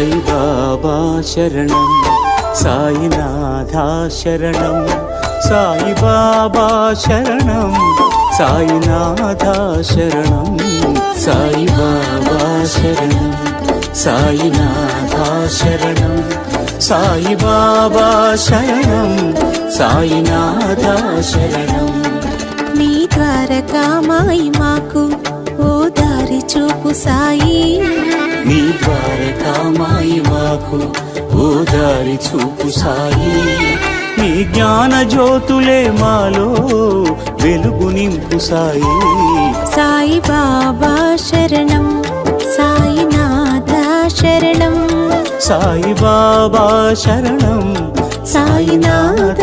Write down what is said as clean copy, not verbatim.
సాయి బాబా శరణం, సాయినాథ శరణం, సాయి బాబా శరణం, సాయినాథ శరణం, సాయి బాబా శరణం, సాయినాథ శరణం, సాయి బాబా శరణం, సాయినాథ శరణం. నీ ద్వారకామాయి మాకు ఓ దారి చూపు సాయి, నీ ద్వారకామాయి మాకు ఓ దారి చూపు సాయి. నీ జ్ఞాన జ్యోతులే మాలో వెలుగు నింపు సాయి. సాయి బాబా శరణం, సాయినాథ శరణం, సాయి బాబా శరణం, సాయినాథ